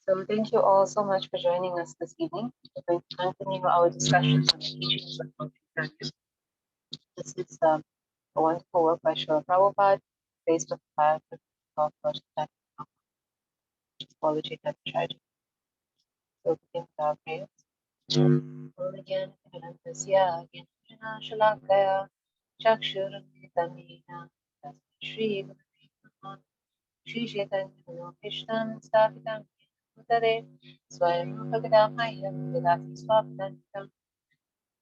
So thank you all so much for joining us this evening. We're going to continue our discussions on the teachings of Buddhism. This is a wonderful work by Srila Prabhupada, based on the biography of Buddhist Apology and Tragedy. So begin with our prayers. Again, Shalakaya, Chakshuramritamina, Shri Shri Chaitanya Krishnan Stapitam Bhutale Swayam Bhagadamayam Vedati Swapantam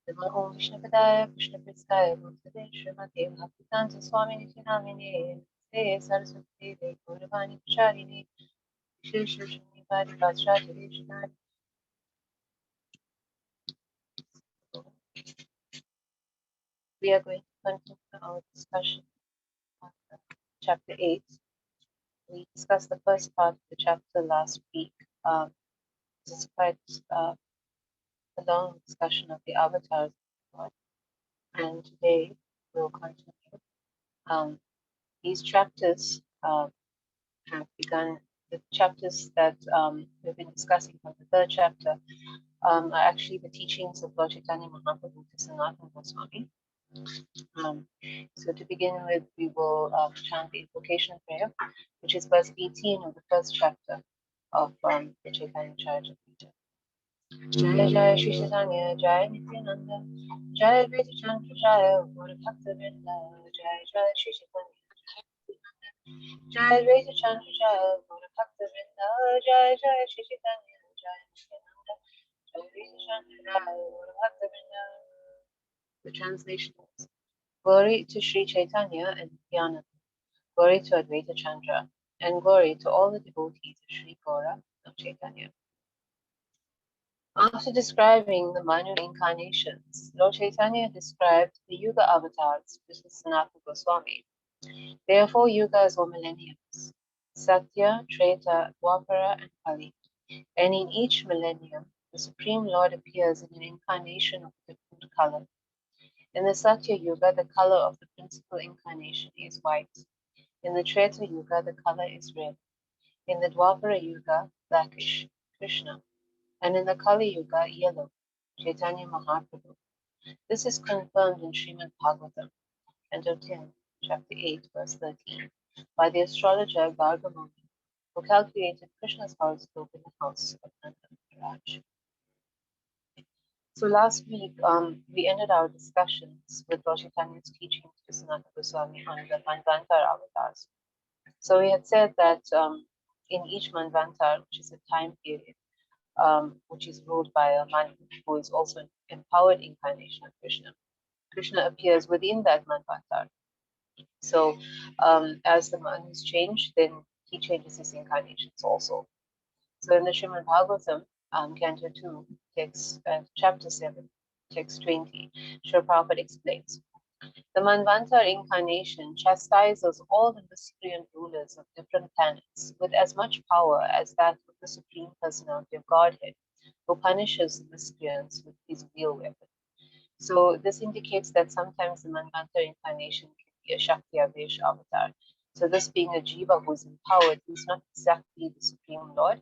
Namo Vishnu Padaya Krishna Pristaya Bhutale Srimate Bhaktivedanta Swami Nityanamine Namaste Saraswati Devi Gauravani Charini Shri Bari Vajra. We are going to continue our discussion of chapter 8. We discussed the first part of the chapter last week. This is quite a long discussion of the avatars of God. And today we'll continue. These chapters have begun, the chapters that we've been discussing from the third chapter are actually the teachings of Lord Chaitanya Mahaprabhu to Sanatana Goswami. So to begin with, we will chant the invocation prayer, which is verse 18 of the first chapter of the Chaitanya Charitamrita. Jaya Jaya Shri Chaitanya, Jaya Nityananda, Jaya Advaita Chandra, Jaya Gaura Bhakta Vrinda, Jaya Jaya Shri Chaitanya, Jaya Advaita Chandra, Jaya Gaura Bhakta Vrinda, Jaya Jaya Shri Chaitanya, Jaya Nityananda, Jaya Advaita Chandra, Jaya Gaura Bhakta Vrinda. The translation is: Glory to Sri Chaitanya and Nityananda, glory to Advaita Chandra, and glory to all the devotees of Sri Gaura of Chaitanya. After describing the Manu incarnations, Lord Chaitanya described the Yuga avatars to Sanatana Goswami. There are 4 yugas or millenniums: Satya, Treta, Dwapara, and Kali. And in each millennium, the Supreme Lord appears in an incarnation of a different color. In the Satya Yuga, the color of the principal incarnation is white. In the Treta Yuga, the color is red. In the Dwapara Yuga, blackish, Krishna. And in the Kali Yuga, yellow, Chaitanya Mahaprabhu. This is confirmed in Srimad Bhagavatam, Canto 10, Chapter 8, verse 13, by the astrologer Gargamuni, who calculated Krishna's horoscope in the house of Nanda Maharaj. So last week, we ended our discussions with Lord Chaitanya's teachings to Sanatana Goswami on the Manvantara avatars. So we had said that in each Manvantar, which is a time period, which is ruled by a Manu, who is also an empowered incarnation of Krishna. Krishna appears within that Manvantar. So as the Manus change, then he changes his incarnations also. So in the Srimad Bhagavatam, Canto 2, text, chapter 7, text 20, Srila Prabhupada explains, the Manvantar incarnation chastises all the miscreant rulers of different planets with as much power as that of the Supreme Personality of Godhead, who punishes the miscreants with his wheel weapon. So this indicates that sometimes the Manvantar incarnation can be a Shakyavish Avatar. So this being a Jiva who is empowered, he's not exactly the Supreme Lord.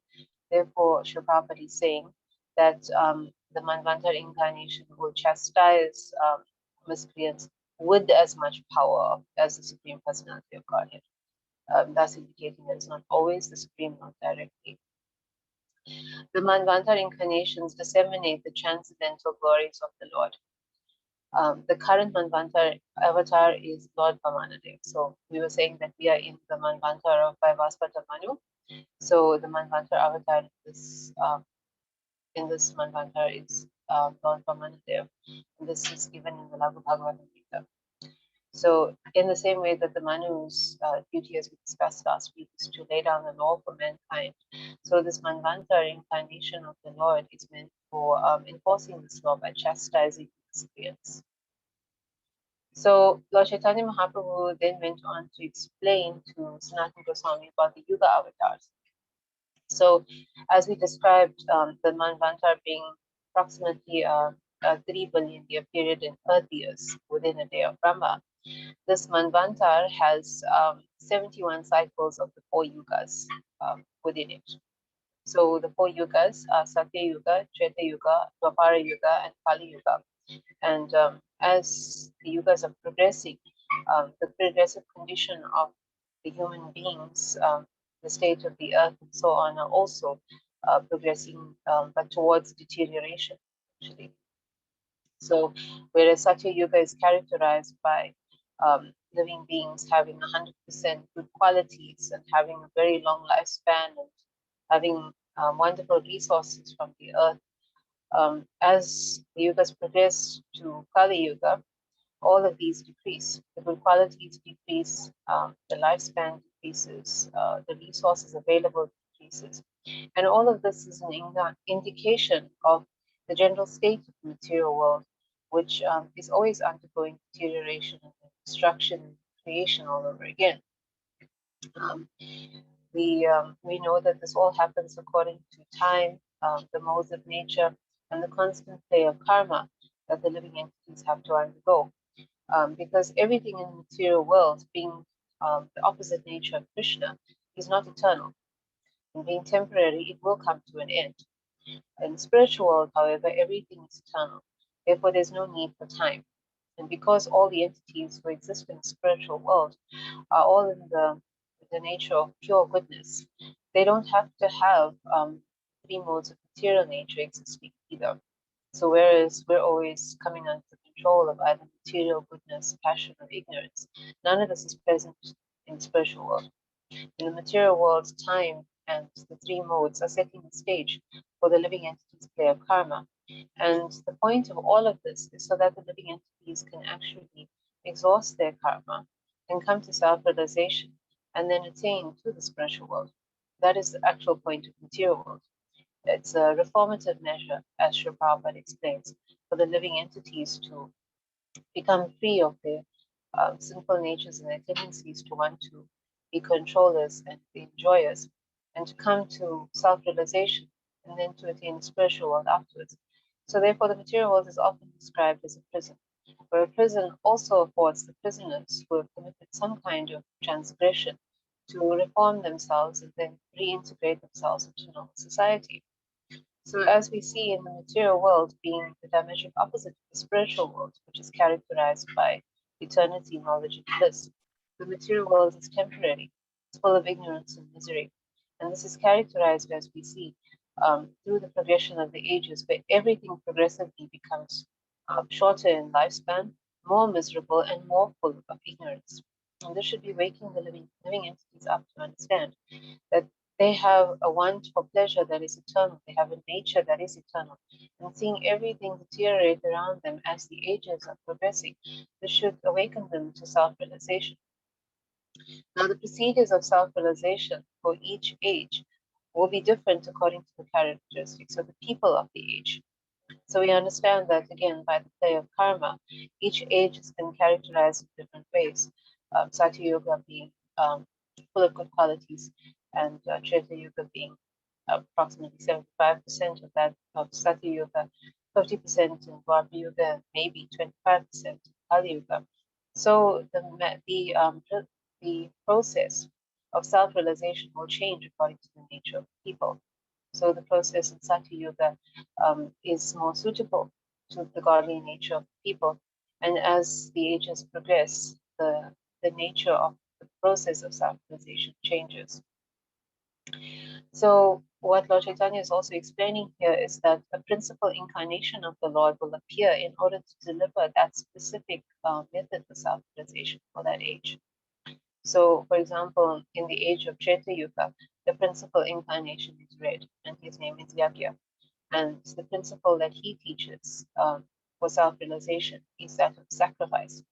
Therefore, Srila Prabhupada is saying that the Manvantar incarnation will chastise miscreants with as much power as the Supreme Personality of Godhead, thus indicating that it's not always the Supreme Lord directly. The Manvantar incarnations disseminate the transcendental glories of the Lord. The current Manvantar avatar is Lord Vamanadev. So we were saying that we are in the Manvantar of Vaivasvata Manu. So the Manvantar avatar is in this Manvantar is Lord Vamanadev. And this is given in the Laghu Bhagavatam Gita. So in the same way that the Manu's duty, as we discussed last week, is to lay down the law for mankind. So this Manvantar incarnation of the Lord is meant for enforcing this law by chastising miscreants. So Lord Chaitanya Mahaprabhu then went on to explain to Sanatana Goswami about the Yuga avatars. So as we described, the Manvantar being approximately a 3 billion year period in Earth years within a day of Brahma, this Manvantar has 71 cycles of the 4 yugas within it. So the 4 yugas are Satya Yuga, Treta Yuga, Dwapara Yuga, and Kali Yuga. And as the yugas are progressing, the progressive condition of the human beings, the state of the earth, and so on, are also progressing, but towards deterioration, actually. So, whereas Satya Yuga is characterized by living beings having 100% good qualities and having a very long lifespan and having wonderful resources from the earth, as the yugas progress to Kali Yuga, all of these decrease. The good qualities decrease, the lifespan decreases, the resources available decreases. And all of this is an indication of the general state of the material world, which is always undergoing deterioration and destruction and creation all over again. Um, we know that this all happens according to time, the modes of nature, and the constant play of karma that the living entities have to undergo. Because everything in the material world, being the opposite nature of Krishna, is not eternal. And being temporary, it will come to an end. In the spiritual world, however, everything is eternal. Therefore, there's no need for time. And because all the entities who exist in the spiritual world are all in the nature of pure goodness, they don't have to have three modes of material nature existing either. So whereas we're always coming under the control of either material goodness, passion, or ignorance, none of this is present in the spiritual world. In the material world, time and the three modes are setting the stage for the living entities' play of karma. And the point of all of this is so that the living entities can actually exhaust their karma and come to self-realization and then attain to the spiritual world. That is the actual point of the material world. It's a reformative measure, as Sri Prabhupada explains, for the living entities to become free of their sinful natures and their tendencies to want to be controllers and be enjoyers, and to come to self-realization and then to attain the spiritual world afterwards. So therefore, the material world is often described as a prison, where a prison also affords the prisoners who have committed some kind of transgression to reform themselves and then reintegrate themselves into normal society. So as we see in the material world being the diametric opposite of the spiritual world, which is characterized by eternity, knowledge, and bliss, the material world is temporary. It's full of ignorance and misery. And this is characterized, as we see, through the progression of the ages, where everything progressively becomes shorter in lifespan, more miserable, and more full of ignorance. And this should be waking the living entities up to understand that they have a want for pleasure that is eternal. They have a nature that is eternal. And seeing everything deteriorate around them as the ages are progressing, this should awaken them to self-realization. Now, the procedures of self-realization for each age will be different according to the characteristics of the people of the age. So we understand that, again, by the play of karma, each age has been characterized in different ways. Satya Yuga being full of good qualities, and Treta Yuga being approximately 75% of that of Satya Yuga, 50% in Dwapara Yuga, maybe 25% in Kali Yuga. So the process of self-realization will change according to the nature of people. So the process in Satya Yuga is more suitable to the godly nature of people. And as the ages progress, the nature of the process of self-realization changes. So what Lord Chaitanya is also explaining here is that a principal incarnation of the Lord will appear in order to deliver that specific method of self-realization for that age. So, for example, in the age of Treta Yuga, the principal incarnation is red, and his name is Yagya. And the principle that he teaches for self-realization is that of sacrifice.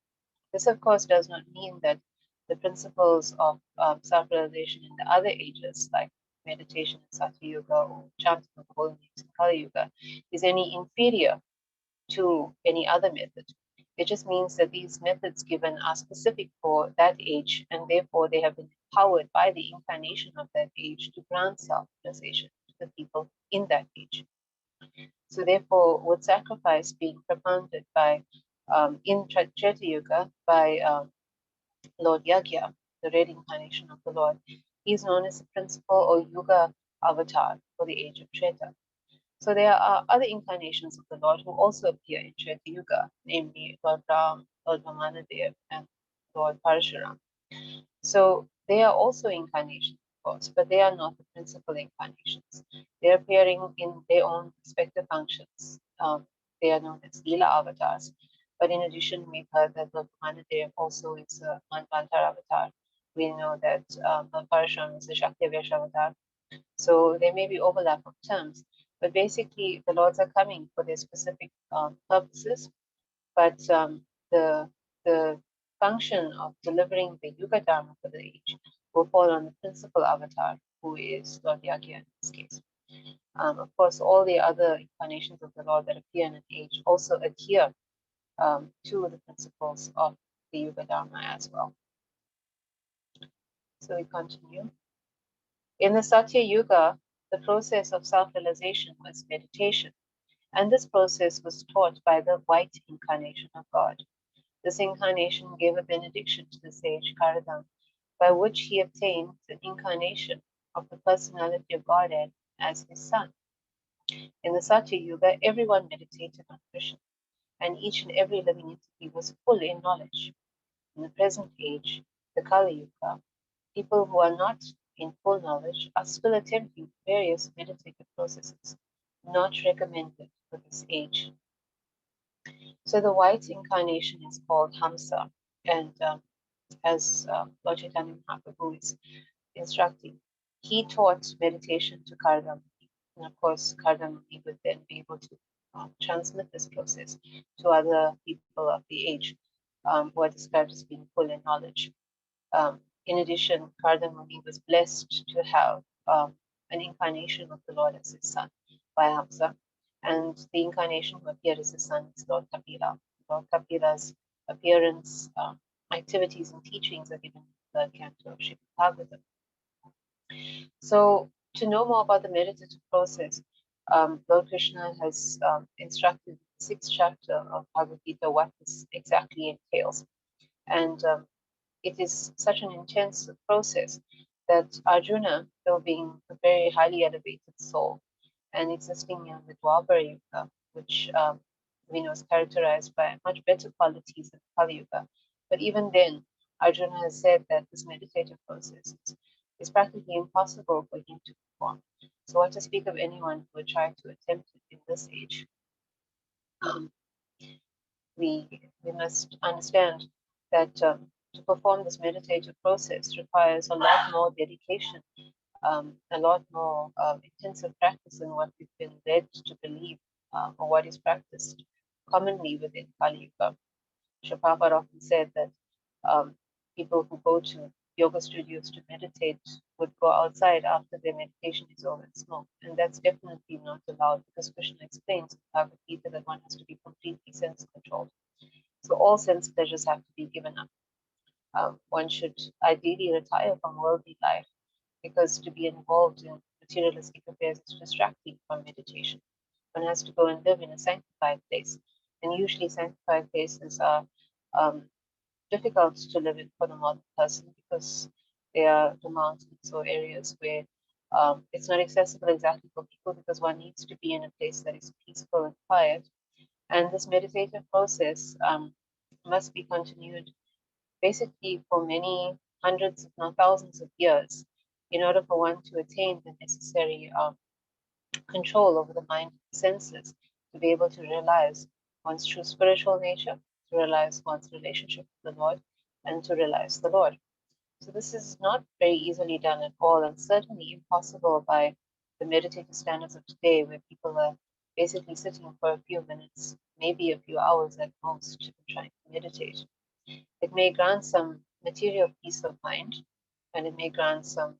This, of course, does not mean that the principles of self-realization in the other ages, like meditation in Satya Yuga or chanting of the holy names in Kali Yuga, is any inferior to any other method. It just means that these methods given are specific for that age, and therefore they have been empowered by the incarnation of that age to grant self-realization to the people in that age. So therefore, with sacrifice being propounded by in Treta Yuga by Lord Yagya, the red incarnation of the Lord, he is known as the principal or Yuga avatar for the age of Treta. So there are other incarnations of the Lord who also appear in Treta Yuga, namely Lord Ram, Lord Vamanadev, and Lord Parashuram. So they are also incarnations, of course, but they are not the principal incarnations. They're appearing in their own respective functions. They are known as Leela avatars. But in addition, we've heard that Lord Vamanadev also is a Manvantar avatar. We know that Lord Parashuram is a Shakyavish Avatar. So there may be overlap of terms, but basically the lords are coming for their specific purposes. But the the function of delivering the Yuga Dharma for the age will fall on the principal avatar, who is Lord Yagya in this case. Of course, all the other incarnations of the Lord that appear in an age also adhere to the principles of the Yuga Dharma as well. So we continue. In the Satya Yuga, the process of self-realization was meditation, and this process was taught by the white incarnation of God. This incarnation gave a benediction to the sage Karadam, by which he obtained the incarnation of the personality of Godhead as his son. In the Satya Yuga, everyone meditated on Krishna, and each and every living entity was full in knowledge. In the present age, the Kali Yuga, people who are not in full knowledge are still attempting various meditative processes, not recommended for this age. So the white incarnation is called Hamsa, and as Lord Chaitanya Mahaprabhu is instructing, he taught meditation to Kardamuni. And of course, Kardamuni would then be able to transmit this process to other people of the age who are described as being full in knowledge. In addition, Kardamuni was blessed to have an incarnation of the Lord as his son by Hamsa. And the incarnation who appeared as his son is Lord Kapila. Lord Kapila's appearance, activities, and teachings are given in the third canto of Srimad Bhagavatam. So, to know more about the meditative process, Lord Krishna has instructed the 6th chapter of Bhagavad Gita what this exactly entails. And it is such an intense process that Arjuna, though being a very highly elevated soul and existing in the Dwapara Yuga, which we know is characterized by much better qualities than Kali Yuga, but even then, Arjuna has said that this meditative process is practically impossible for him to perform. So, what to speak of anyone who would try to attempt it in this age? We must understand that to perform this meditative process requires a lot more dedication, a lot more intensive practice than what we've been led to believe or what is practiced commonly within Kali Yuga. Prabhupada often said that people who go to yoga studios to meditate would go outside after their meditation is over and smoke. And that's definitely not allowed because Krishna explains in Bhagavad Gita that one has to be completely sense controlled. So all sense pleasures have to be given up. One should ideally retire from worldly life because to be involved in materialistic affairs is distracting from meditation. One has to go and live in a sanctified place. And usually sanctified places are difficult to live in for the modern person because they are the mountains or areas where it's not accessible exactly for people because one needs to be in a place that is peaceful and quiet. And this meditative process must be continued basically for many hundreds, if not thousands of years in order for one to attain the necessary control over the mind and senses to be able to realize one's true spiritual nature, to realize one's relationship with the Lord, and to realize the Lord. So this is not very easily done at all, and certainly impossible by the meditative standards of today, where people are basically sitting for a few minutes, maybe a few hours at most, trying to meditate. It may grant some material peace of mind, and it may grant some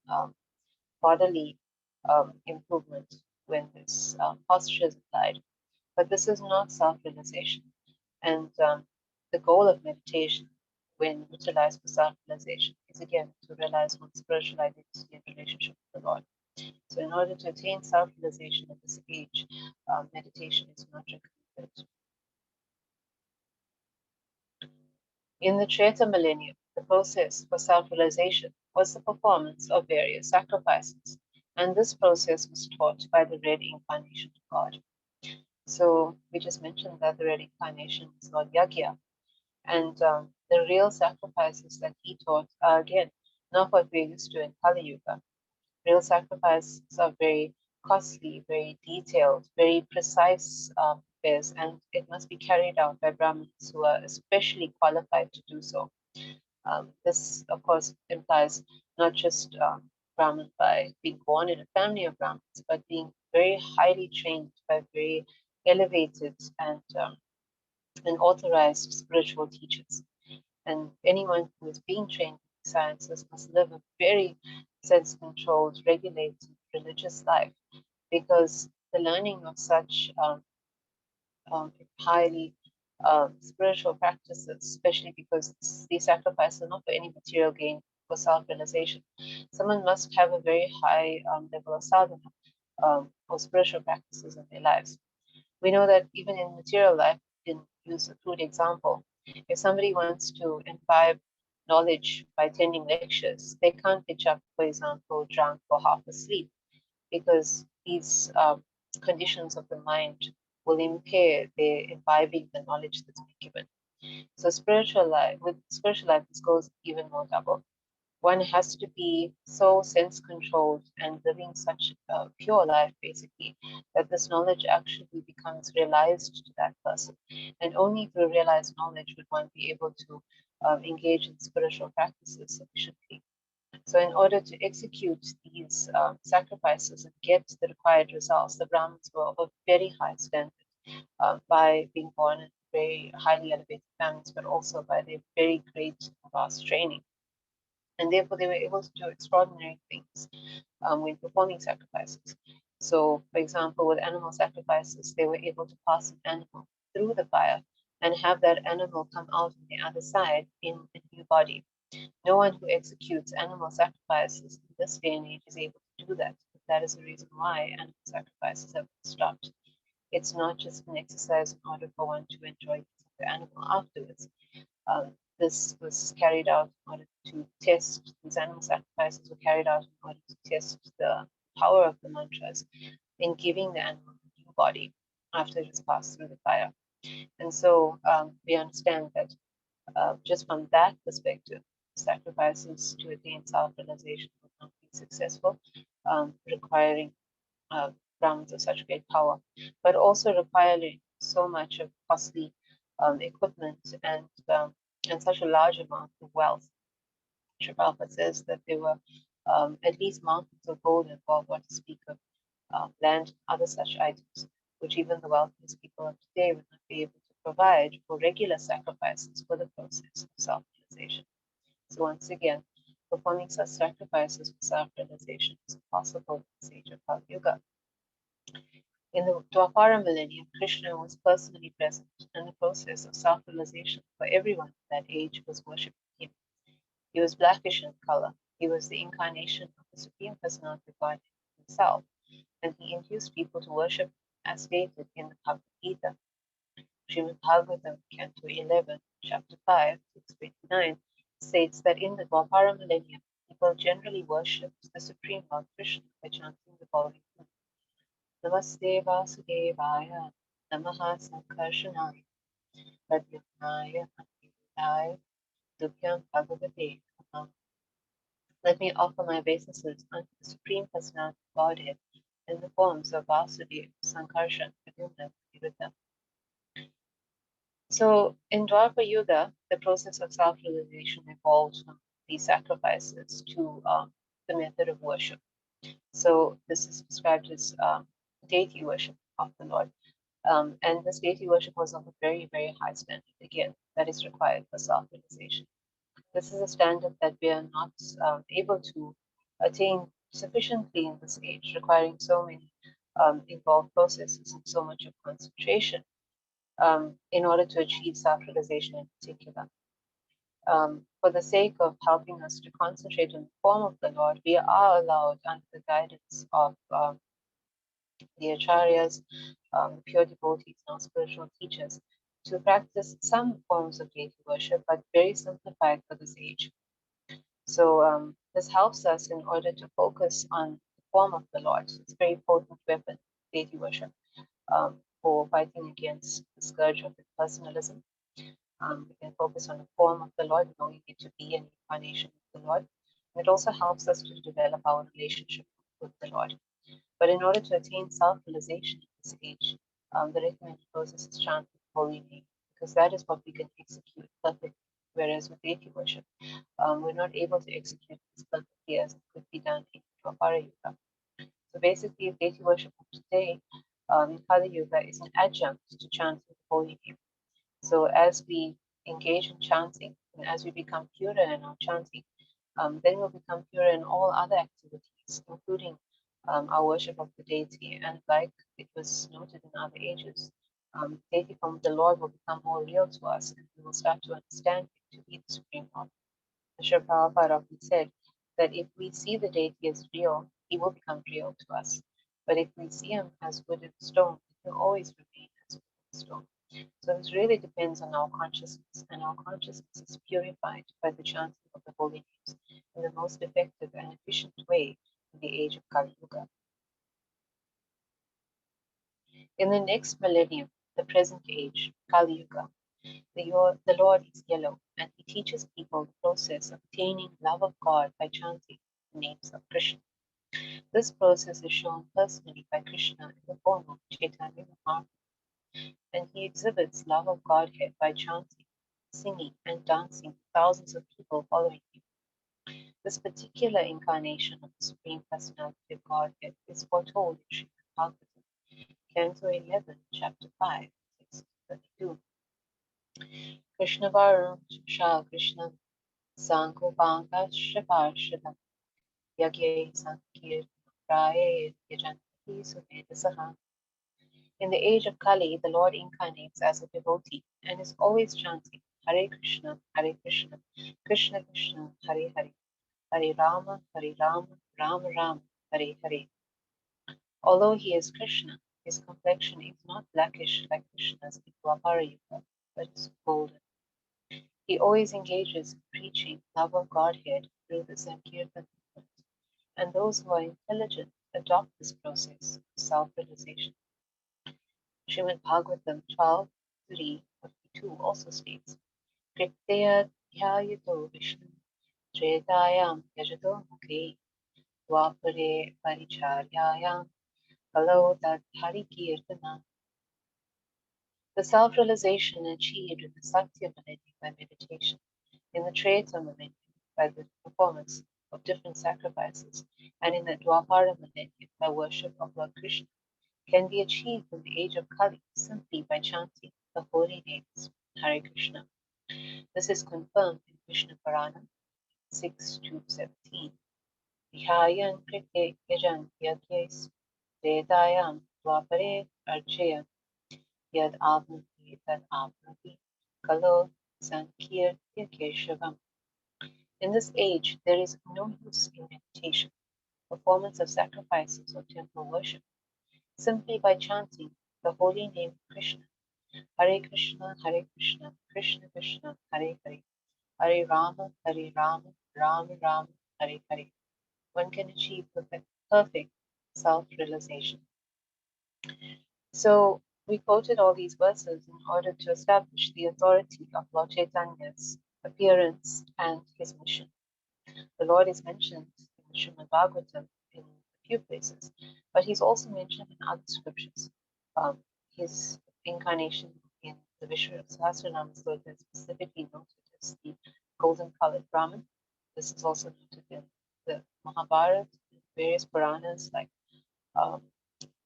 bodily improvement when this posture is applied. But this is not self-realization. And the goal of meditation, when utilized for self-realization, is again to realize one's spiritual identity and relationship with the Lord. So, in order to attain self-realization at this age, meditation is not recommended. In the Treta millennium, the process for self-realization was the performance of various sacrifices, and this process was taught by the red incarnation of God. So we just mentioned that the red incarnation is Lord Yagya, and the real sacrifices that he taught are again not what we're used to in Kali Yuga. Real sacrifices are very costly, very detailed, very precise affairs, and it must be carried out by Brahmins who are especially qualified to do so. This, of course, implies not just Brahmin by being born in a family of Brahmins, but being very highly trained by very elevated and authorized spiritual teachers. And anyone who is being trained in sciences must live a very sense-controlled, regulated religious life, because the learning of such highly spiritual practices, especially because these sacrifices are not for any material gain, for self-realization. Someone must have a very high level of sadhana or spiritual practices in their lives. We know that even in material life, we can use a crude example. If somebody wants to imbibe knowledge by attending lectures, they can't pitch up, for example, drunk or half asleep, because these conditions of the mind will impair their imbibing the knowledge that's been given. So with spiritual life, this goes even more double. One has to be so sense controlled and living such a pure life, basically, that this knowledge actually becomes realized to that person. And only through realized knowledge would one be able to engage in spiritual practices sufficiently. So, in order to execute these sacrifices and get the required results, the Brahmins were of a very high standard by being born in very highly elevated families, but also by their very great vast training. And therefore, they were able to do extraordinary things when performing sacrifices. So, for example, with animal sacrifices, they were able to pass an animal through the fire and have that animal come out on the other side in a new body. No one who executes animal sacrifices in this day and age is able to do that. That is the reason why animal sacrifices have been stopped. It's not just an exercise in order for one to enjoy the animal afterwards. This was carried out in order to test, these animal sacrifices were carried out in order to test the power of the mantras in giving the animal a new body after it has passed through the fire. And so we understand that just from that perspective, sacrifices to attain self-realization would not be successful, requiring Brahmins of such great power, but also requiring so much of costly equipment and such a large amount of wealth. Sri Prabhupada says that there were at least mountains of gold involved, what to speak of land and other such items, which even the wealthiest people of today would not be able to provide for regular sacrifices for the process of self-realization. So once again, performing such sacrifices for self-realization is possible in the age of Kali Yuga. In the Dwapara millennium, Krishna was personally present, and the process of self-realization for everyone in that age was worshipping him. He was blackish in color. He was the incarnation of the Supreme Personality of Godhead himself, and he induced people to worship as stated in the Bhagavad Gita. Srimad Bhagavatam, Canto 11, Chapter 5, 629, states that in the Dwapara millennium, people generally worshipped the Supreme Lord Krishna by chanting the following hymn: Namaste Vasudevaya, Namaha Sankarshanaya, Pradyumnaya, Anindaya, Dubhyam Bhagavate Namaha. Let me offer my obeisances unto the Supreme Personality of Godhead in the forms of Vasudeva, Sankarshan, Pradyumna, Aniruddha. So in Dwapara Yuga, the process of self-realization evolved from these sacrifices to the method of worship. So this is described as deity worship of the Lord. And this deity worship was of a very, very high standard, again, that is required for self-realization. This is a standard that we are not able to attain sufficiently in this age, requiring so many involved processes and so much of concentration in order to achieve self-realization in particular. For the sake of helping us to concentrate on the form of the Lord, we are allowed, under the guidance of the acharyas, the pure devotees, and our spiritual teachers, to practice some forms of deity worship, but very simplified for this age. So this helps us in order to focus on the form of the Lord. So it's a very potent weapon, deity worship, for fighting against the scourge of personalism. We can focus on the form of the Lord, knowing it to be an incarnation of the Lord. It also helps us to develop our relationship with the Lord. But in order to attain self-realization at this age, the recommended process is chanting holy name, because that is what we can execute perfectly. Whereas with deity worship, we're not able to execute this perfectly as it could be done in Dwapara Yuga. So basically, deity worship of today in Kali Yuga is an adjunct to chanting the holy name. So as we engage in chanting, And as we become purer in our chanting, then we'll become purer in all other activities, including our worship of the deity. And like it was noted in other ages, deity from the Lord will become more real to us, and we will start to understand it to be the Supreme Lord. Sri Prabhupada often said that if we see the deity as real, he will become real to us. But if we see him as wood and stone, he will always remain as wood and stone. So this really depends on our consciousness, and our consciousness is purified by the chanting of the holy names in the most effective and efficient way in the age of Kali Yuga. In the next millennium, the present age, Kali Yuga, the Lord is yellow, and he teaches people the process of attaining love of God by chanting the names of Krishna. This process is shown personally by Krishna in the form of Chaitanya Mahaprabhu, and he exhibits love of Godhead by chanting, singing, and dancing with thousands of people following him. This particular incarnation of the Supreme Personality of Godhead is foretold in Srimad Bhagavatam, Canto 11, Chapter 5, text 32. Krishna Varum Shah Krishna Sankopanga Shaparshadam Yagye Sankir Praye Yajanti Sumedasaha. In the age of Kali, the Lord incarnates as a devotee and is always chanting Hare Krishna, Krishna Krishna, Hare Hare, Hare Rama, Rama Rama, Hare Hare. Although he is Krishna, his complexion is not blackish like Krishna's in Dwapara Yuga, but is golden. He always engages in preaching love of Godhead through the Sankirtan movement, and those who are intelligent adopt this process of self-realization. Srimad Bhagavatam 12:3-42 also states, Kriteya dhyayato Vishnu Tretayam yajato mukhe Dwapare paricharyayam Kalo tad hari kirtana. The self-realization achieved in the Satya millennium by meditation, in the Treta millennium by the performance of different sacrifices, and in the Dwapara millennium by worship of Lord Krishna, can be achieved in the age of Kali simply by chanting the holy names Hare Krishna. This is confirmed in Krishna Purana 6:17. Dhyayan krite yajan yagyes vedayam dwapare archaya yad avnati tad avnati kalo sankirtya keshavam. In this age, there is no use in meditation, performance of sacrifices, or temple worship. Simply by chanting the holy name of Krishna, Hare Krishna, Krishna Krishna, Hare Hare, Hare Rama, Rama Rama, Hare Hare, one can achieve perfect self-realization. So we quoted all these verses in order to establish the authority of Lord Chaitanya's appearance and his mission. The Lord is mentioned in the Srimad Bhagavatam in a few places, but he's also mentioned in other scriptures. His incarnation in the Vishnu Sahasranama Sloka is specifically noted as the golden colored Brahman. This is also noted in the Mahabharata, various Puranas like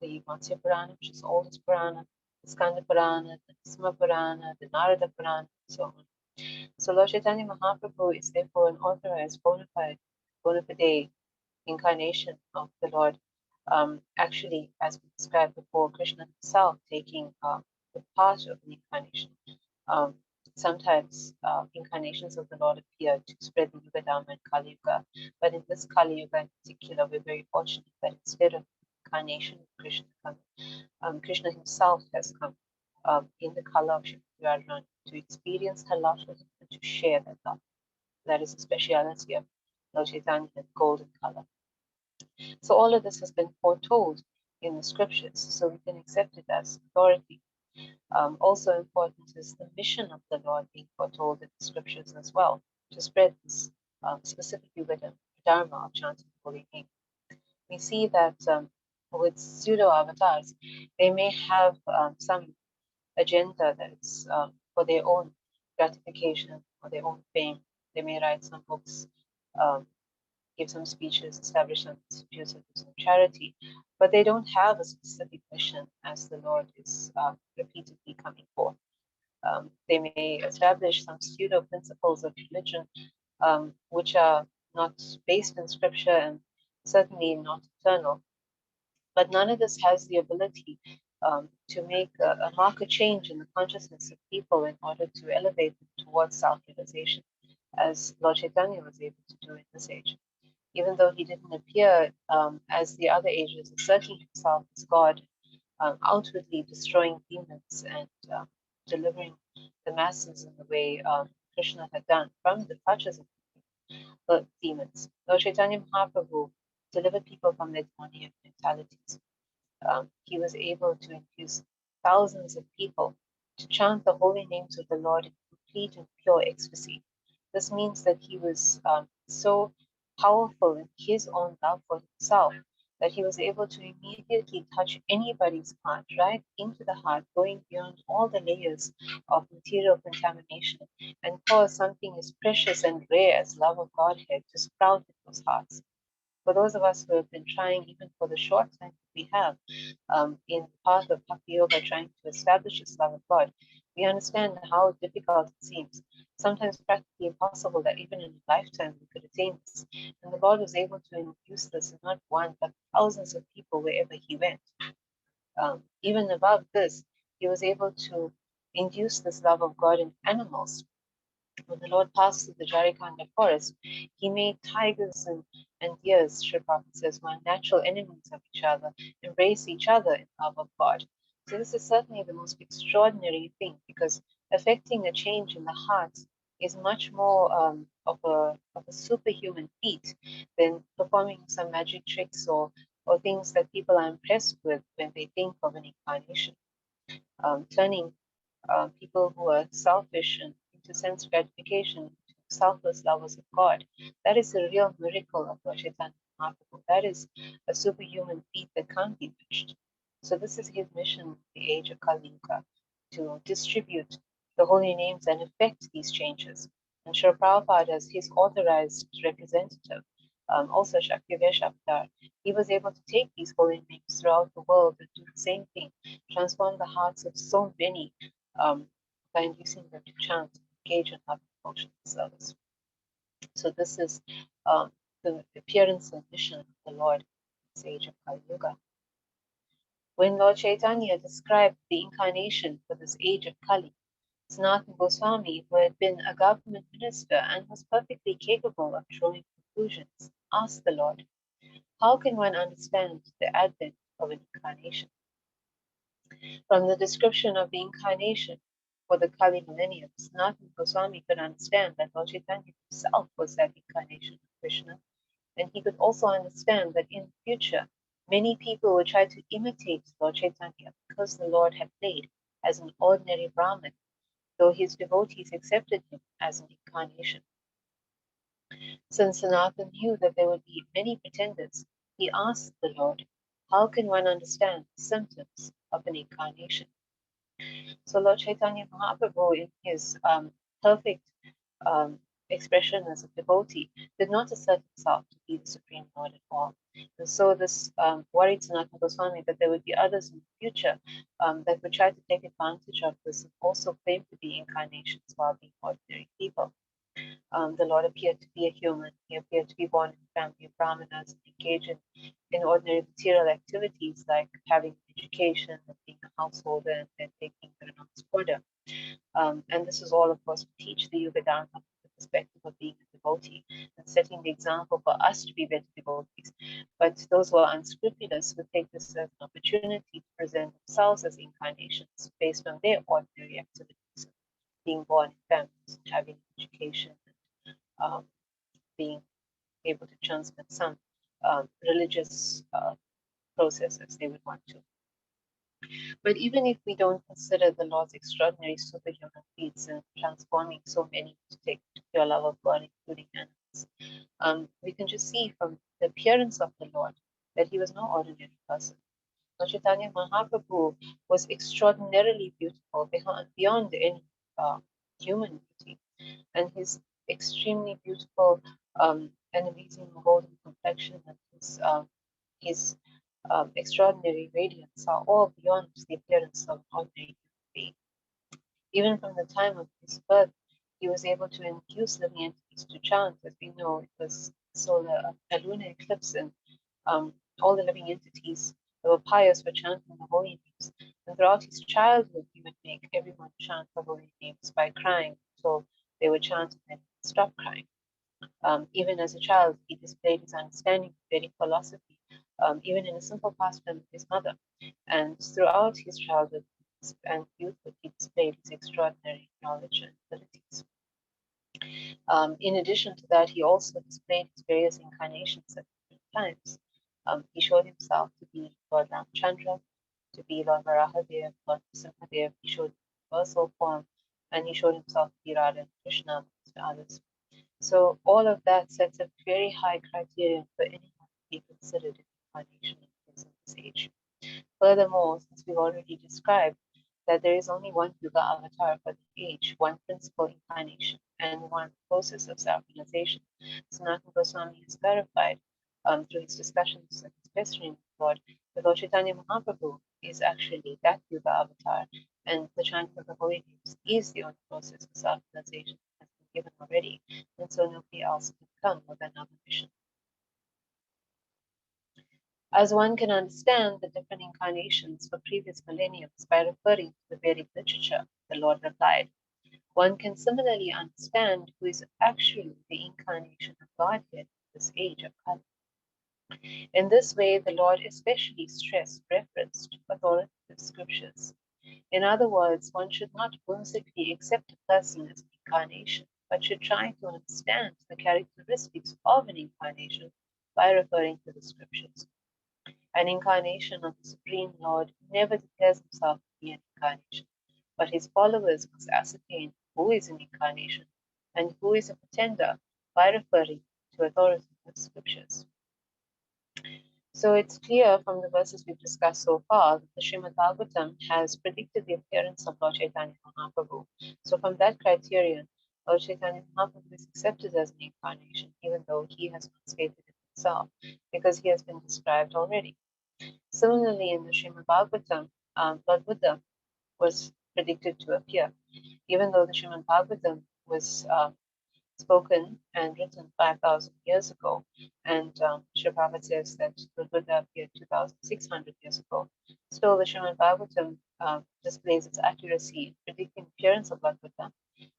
the Matsya Purana, which is the oldest Purana, the Skanda Purana, the Nisma Purana, the Narada Purana, and so on. So Lord Chaitanya Mahaprabhu is therefore an authorized bona fide incarnation of the Lord. Actually, as we described before, Krishna himself taking the part of an incarnation. Sometimes incarnations of the Lord appear to spread the Yuga Dharma and Kali Yuga, but in this Kali Yuga in particular, we're very fortunate that instead of incarnation of Krishna coming, Krishna himself has come in the color of Shrimati Radharani to experience her love with him and to share that love. That is the speciality of Lord Chaitanya, golden color. So all of this has been foretold in the scriptures, so we can accept it as authority. Also important is the mission of the Lord being foretold in the scriptures as well, to spread this specific Yuga Dharma of chanting the holy name. We see that with pseudo avatars, they may have some agenda that is for their own gratification, for their own fame. They may write some books, give some speeches, establish some institutes, do some charity, but they don't have a specific mission as the Lord is repeatedly coming forth. They may establish some pseudo principles of religion, which are not based in scripture and certainly not eternal. But none of this has the ability to make a marked change in the consciousness of people in order to elevate them towards self-realization, as Lord Chaitanya was able to do in this age. Even though he didn't appear as the other ages, asserting himself as God, outwardly destroying demons and delivering the masses in the way Krishna had done from the clutches of the demons. Lord Chaitanya Mahaprabhu delivered people from their demoniac mentalities. He was able to infuse thousands of people to chant the holy names of the Lord in complete and pure ecstasy. This means that he was so powerful in his own love for himself that he was able to immediately touch anybody's heart, right into the heart, going beyond all the layers of material contamination, and cause something as precious and rare as love of Godhead to sprout in those hearts. For those of us who have been trying, even for the short time we have, in the path of Bhakti Yoga, trying to establish this love of God, we understand how difficult it seems. Sometimes practically impossible that even in a lifetime we could attain this. And the Lord was able to infuse this in not one, but thousands of people wherever he went. Even above this, he was able to induce this love of God in animals. When the Lord passed through the Jarikanda forest, he made tigers and deers, Sri Prabhupada says, who are natural enemies of each other, embrace each other in love of God. So this is certainly the most extraordinary thing, because affecting a change in the heart is much more of a superhuman feat than performing some magic tricks or things that people are impressed with when they think of an incarnation. Turning people who are selfish and into sense gratification, to selfless lovers of God. That is the real miracle of Lord Chaitanya Mahaprabhu. That is a superhuman feat that can't be matched. So this is his mission in the age of Kali Yuga, to distribute the holy names and effect these changes. And Srila Prabhupada, as his authorized representative, also Shakyavish Avatar, he was able to take these holy names throughout the world and do the same thing, transform the hearts of so many by inducing them to chant, engage in love devotional service. So this is the appearance and mission of the Lord in this age of Kali Yuga. When Lord Chaitanya described the incarnation for this age of Kali, Sanatana Goswami, who had been a government minister and was perfectly capable of drawing conclusions, asked the Lord, how can one understand the advent of an incarnation? From the description of the incarnation for the Kali millennium, Sanatana Goswami could understand that Lord Chaitanya himself was that incarnation of Krishna, and he could also understand that in the future, many people would try to imitate Lord Chaitanya because the Lord had played as an ordinary Brahmin, though his devotees accepted him as an incarnation. Since Sanatana knew that there would be many pretenders, he asked the Lord, how can one understand the symptoms of an incarnation? So Lord Chaitanya Mahaprabhu, in his perfect expression as a devotee, did not assert himself to be the Supreme Lord at all. And so this worried Sanatana Goswami that there would be others in the future that would try to take advantage of this and also claim to be incarnations while being ordinary people. The Lord appeared to be a human. He appeared to be born in a family of brahmanas and engage in ordinary material activities like having education and being a householder and then taking the renounced order. And this is all, of course, to teach the Yuga Dharma from the perspective of being a devotee and setting the example for us to be better devotees. But those who are unscrupulous would take this as an opportunity to present themselves as incarnations based on their ordinary activities, being born in families, having education, and being able to transmit some religious processes they would want to. But even if we don't consider the Lord's extraordinary superhuman feats in transforming so many to take to pure love of God, including animals, we can just see from the appearance of the Lord that he was no ordinary person. Lord Chaitanya Mahaprabhu was extraordinarily beautiful beyond any human beauty, and his extremely beautiful and amazing golden complexion and his extraordinary radiance are all beyond the appearance of an ordinary human being. Even from the time of his birth, he was able to induce living entities to chant. As we know, it was a lunar eclipse, and all the living entities that were pious were chanting the holy names. And throughout his childhood, he would make everyone chant the holy names by crying. So they would chant and then stop crying. Even as a child, he displayed his understanding of Vedic philosophy, even in a simple pastime with his mother. And throughout his childhood and youthhood, he displayed his extraordinary knowledge and abilities. In addition to that, he also displayed his various incarnations at different times. He showed himself to be Lord Ramchandra, to be Lord Varahadev, Lord Simhadev. He showed universal form, and he showed himself to be Radha and Krishna, amongst others. So all of that sets a very high criterion for anyone to be considered an incarnation in this age. Furthermore, since we've already described that there is only one Yuga avatar for the age, one principal incarnation, and one process of self-realization, Sanatana Goswami has clarified through his discussions and his questioning with Lord, that Lord Chaitanya Mahaprabhu is actually that Yuga avatar, and the chanting of the holy names is the only process of self-realization that has been given already, and so nobody else can come with another mission. As one can understand the different incarnations for previous millenniums by referring to the Vedic literature, the Lord replied, one can similarly understand who is actually the incarnation of Godhead in this age of Kali. In this way, the Lord especially stressed reference to authoritative scriptures. In other words, one should not whimsically accept a person as an incarnation, but should try to understand the characteristics of an incarnation by referring to the scriptures. An incarnation of the Supreme Lord never declares himself to be an incarnation, but his followers must ascertain who is an incarnation and who is a pretender by referring to authoritative scriptures. So it's clear from the verses we've discussed so far that the Srimad Bhagavatam has predicted the appearance of Lord Chaitanya Mahaprabhu. So from that criterion, Lord Chaitanya Mahaprabhu is accepted as an incarnation, even though he has not stated it himself, because he has been described already. Similarly, in the Srimad Bhagavatam, Lord Buddha was predicted to appear, even though the Srimad Bhagavatam was spoken and written 5,000 years ago, and Sri Prabhupada says that the Buddha appeared 2,600 years ago. Still, the Srimad Bhagavatam displays its accuracy in predicting the appearance of Lord Buddha,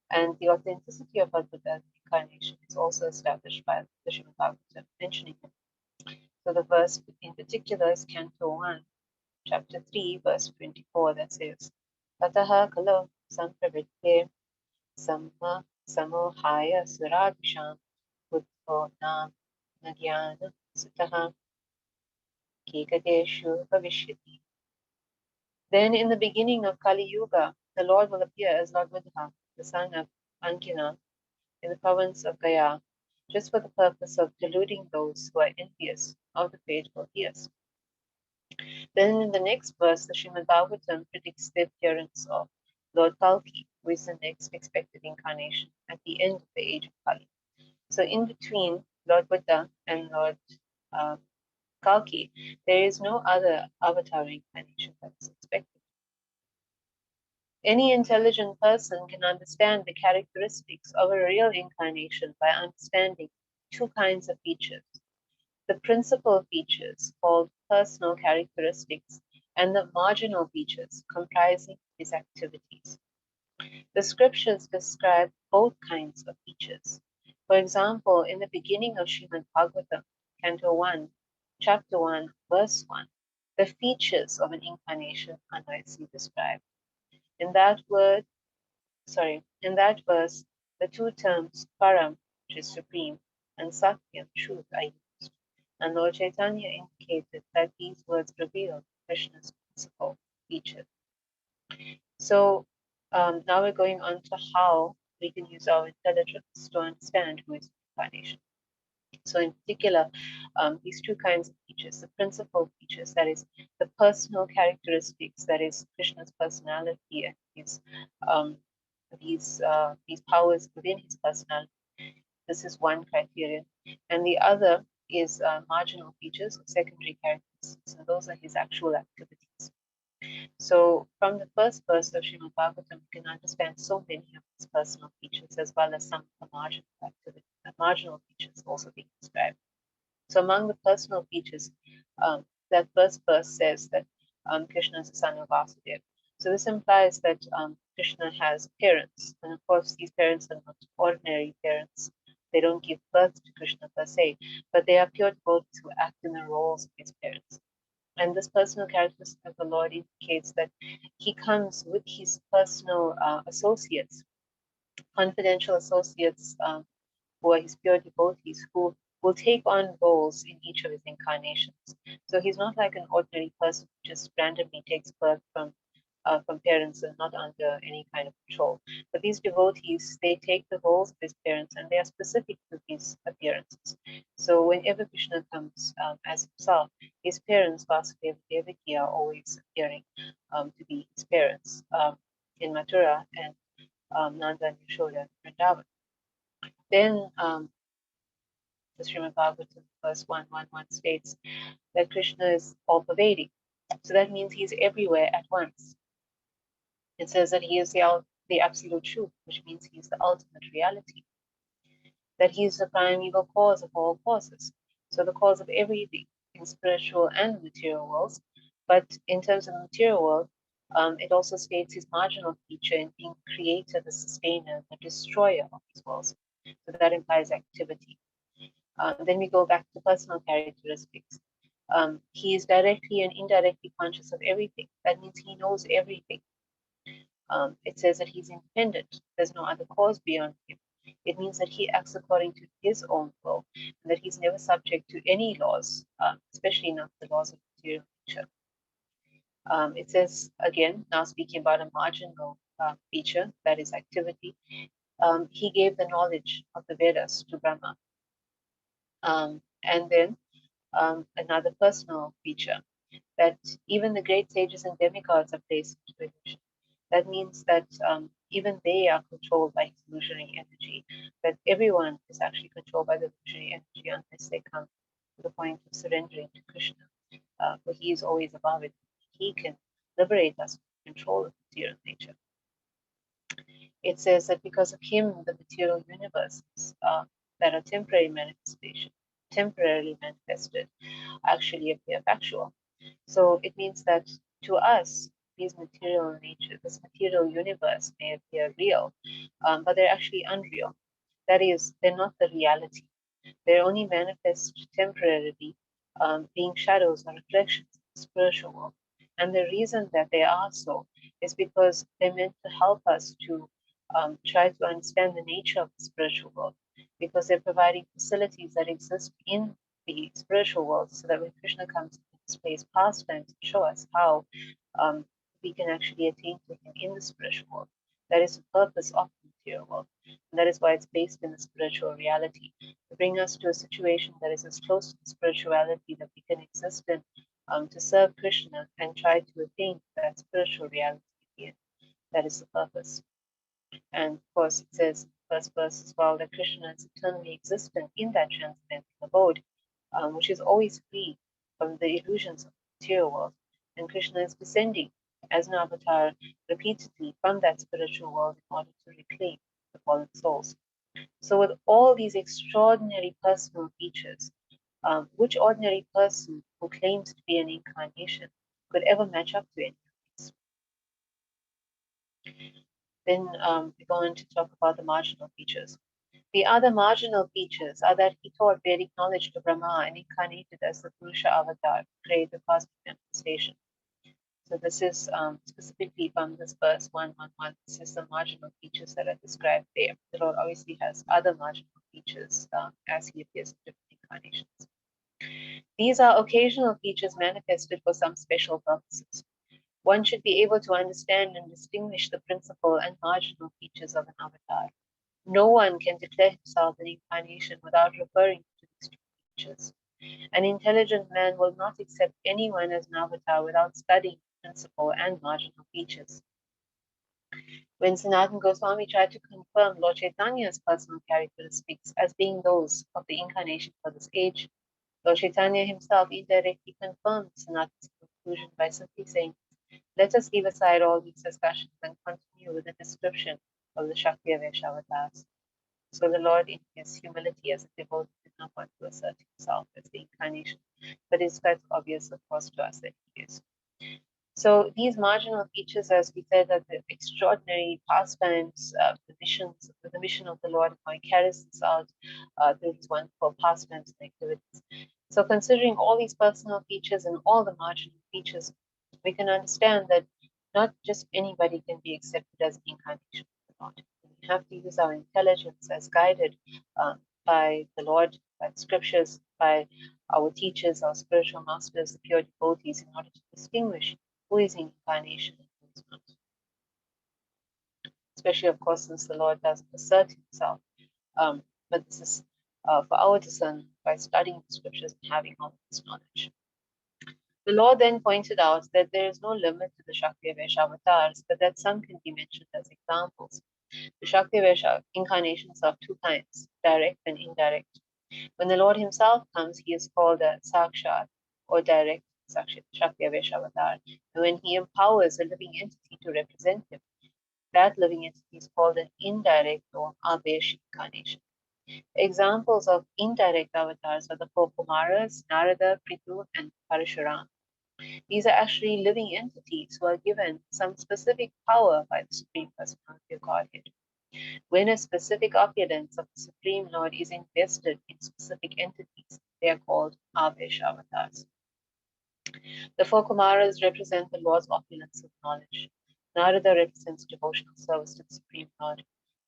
and the authenticity of Lord Buddha's incarnation is also established by the Srimad Bhagavatam mentioning him. So the verse in particular is Canto 1, Chapter 3, verse 24, that says, Tataha kalo sampravritte samma samohaya suradvisham buddho nam nagyana sutaha kekadeshu bhavishyati. Then in the beginning of Kali Yuga, the Lord will appear as Lord Buddha, the son of Ankina, in the province of Gaya, just for the purpose of deluding those who are envious of the faithful deists. Then in the next verse, the Srimad Bhagavatam predicts the appearance of Lord Kalki, who is the next expected incarnation at the end of the age of Kali. So in between Lord Buddha and Lord Kalki, there is no other avatar incarnation that is expected. Any intelligent person can understand the characteristics of a real incarnation by understanding two kinds of features. The principal features, called personal characteristics, and the marginal features, comprising his activities. The scriptures describe both kinds of features. For example, in the beginning of Srimad Bhagavatam, Canto 1, Chapter 1, Verse 1, the features of an incarnation are nicely described. In that verse, the two terms param, which is supreme, and satyam, truth, are used. And Lord Chaitanya indicated that these words reveal Krishna's principal features. So now we're going on to how we can use our intelligence to understand who is incarnation. So in particular, these two kinds of features, the principal features, that is the personal characteristics, that is Krishna's personality and his these powers within his personality. This is one criterion, and the other is marginal features or secondary characteristics, and those are his actual activities. So from the first verse of Srimad Bhagavatam, you can understand so many of his personal features, as well as some of the marginal features also being described. So among the personal features, that first verse says that Krishna is the son of Vasudeva. So this implies that Krishna has parents, and of course these parents are not ordinary parents. They don't give birth to Krishna per se, but they are pure devotees who act in the roles of his parents. And this personal characteristic of the Lord indicates that he comes with his personal associates, confidential associates, who are his pure devotees, who will take on roles in each of his incarnations. So he's not like an ordinary person who just randomly takes birth from parents and not under any kind of control. But these devotees, they take the roles of his parents and they are specific to his appearances. So whenever Krishna comes as himself, his parents, Vasudeva and Devaki, are always appearing to be his parents in Mathura and Nanda and Yashoda and Vrindavan. Then the Srimad Bhagavatam, verse 111 states that Krishna is all pervading. So that means he's everywhere at once. It says that he is the absolute truth, which means he is the ultimate reality, that he is the primeval cause of all causes. So the cause of everything in spiritual and material worlds. But in terms of the material world, it also states his marginal feature in being creator, the sustainer, the destroyer of these worlds. So that implies activity. Then we go back to personal characteristics. He is directly and indirectly conscious of everything. That means he knows everything. It says that he's independent. There's no other cause beyond him. It means that he acts according to his own will, and that he's never subject to any laws, especially not the laws of material nature. It says, again, now speaking about a marginal feature, that is activity, he gave the knowledge of the Vedas to Brahma. And then another personal feature, that even the great sages and demigods are placed into illusion. That means that even they are controlled by his illusionary energy, that everyone is actually controlled by the illusionary energy unless they come to the point of surrendering to Krishna, for he is always above it. He can liberate us from control of material nature. It says that because of him, the material universes that are temporary manifestation, temporarily manifested, actually appear factual. So it means that to us, these material nature, this material universe may appear real, but they're actually unreal. That is, they're not the reality. They're only manifest temporarily, being shadows or reflections of the spiritual world. And the reason that they are so is because they're meant to help us to try to understand the nature of the spiritual world, because they're providing facilities that exist in the spiritual world, so that when Krishna comes into space past time to show us how we can actually attain to him in the spiritual world. That is the purpose of the material world. And that is why it's based in the spiritual reality, to bring us to a situation that is as close to the spirituality that we can exist in, to serve Krishna and try to attain that spiritual reality again. That is the purpose. And of course, it says in the first verse as well that Krishna is eternally existent in that transcendental abode, which is always free from the illusions of the material world. And Krishna is descending as an avatar repeatedly from that spiritual world in order to reclaim the fallen souls. So, with all these extraordinary personal features, which ordinary person who claims to be an incarnation could ever match up to any of these? Then we go on to talk about the marginal features. The other marginal features are that he taught Vedic knowledge to Brahma and incarnated as the Purusha avatar to create the cosmic manifestation. So this is specifically from this verse 111. This is the marginal features that are described there. The Lord obviously has other marginal features as he appears in different incarnations. These are occasional features manifested for some special purposes. One should be able to understand and distinguish the principal and marginal features of an avatar. No one can declare himself an incarnation without referring to these two features. An intelligent man will not accept anyone as an avatar without studying the principal and marginal features. When Sanatana Goswami tried to confirm Lord Chaitanya's personal characteristics as being those of the incarnation for this age, Lord Chaitanya himself indirectly confirmed Sanatana's conclusion by simply saying, Let us leave aside all these discussions and continue with the description of the Shakyavish Avatars. So the Lord, in his humility as a devotee, did not want to assert himself as the incarnation, but it's quite obvious, of course, to us that he is. So these marginal features, as we said, are the extraordinary pastimes, the mission of the Lord, how he carries this out through his wonderful pastimes and activities. So considering all these personal features and all the marginal features, we can understand that not just anybody can be accepted as an incarnation of the Lord. We have to use our intelligence as guided by the Lord, by the scriptures, by our teachers, our spiritual masters, the pure devotees, in order to distinguish who is incarnation and who is not. Especially, of course, since the Lord doesn't assert himself. But this is for our discernment by studying the scriptures and having all this knowledge. The Lord then pointed out that there is no limit to the Shakyavish avatars, but that some can be mentioned as examples. The Shakyavish incarnations are of two kinds, direct and indirect. When the Lord himself comes, he is called a Sakshat or direct Shakyavish avatar. And when he empowers a living entity to represent him, that living entity is called an indirect or Avesh incarnation. Examples of indirect avatars are the four Kumaras, Narada, Prithu, and Parashuram. These are actually living entities who are given some specific power by the Supreme Personality of Godhead. When a specific opulence of the Supreme Lord is invested in specific entities, they are called Avesh avatars. The four Kumaras represent the Lord's opulence of knowledge. Narada represents devotional service to the Supreme Lord.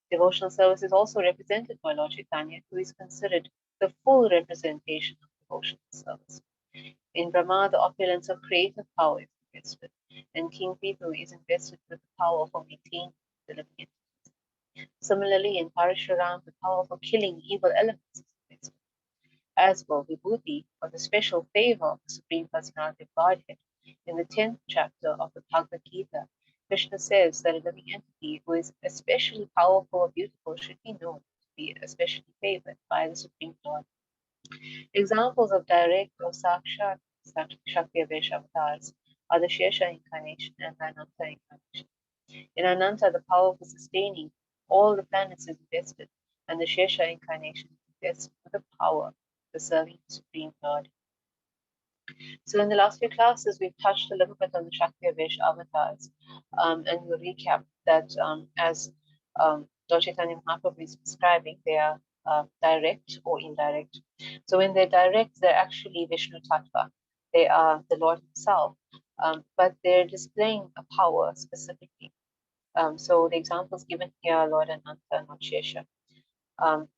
Devotional service is also represented by Lord Chaitanya, who is considered the full representation of devotional service. In Brahma, the opulence of creative power is invested, and King Prithu is invested with the power for maintaining the living entities. Similarly, in Parashuram, the power for killing evil elements is invested. As for Vibhuti, or the special favor of the Supreme Personality of Godhead, in the 10th chapter of the Bhagavad Gita, Krishna says that a living entity who is especially powerful or beautiful should be known to be especially favored by the Supreme Lord. Examples of direct or sakshat Shakyavish avatars are the Shesha incarnation and the Ananta incarnation. In Ananta, the power for sustaining all the planets is invested, and the Shesha incarnation is invested with the power for serving the Supreme Lord. So in the last few classes, we've touched a little bit on the Shakyavish avatars, and we'll recap that as Lord Chaitanya Mahaprabhu is describing, they are direct or indirect. So when they're direct, they're actually Vishnu Tattva. They are the Lord himself, but they're displaying a power specifically. So the examples given here are Lord Ananta and Lord Shesha.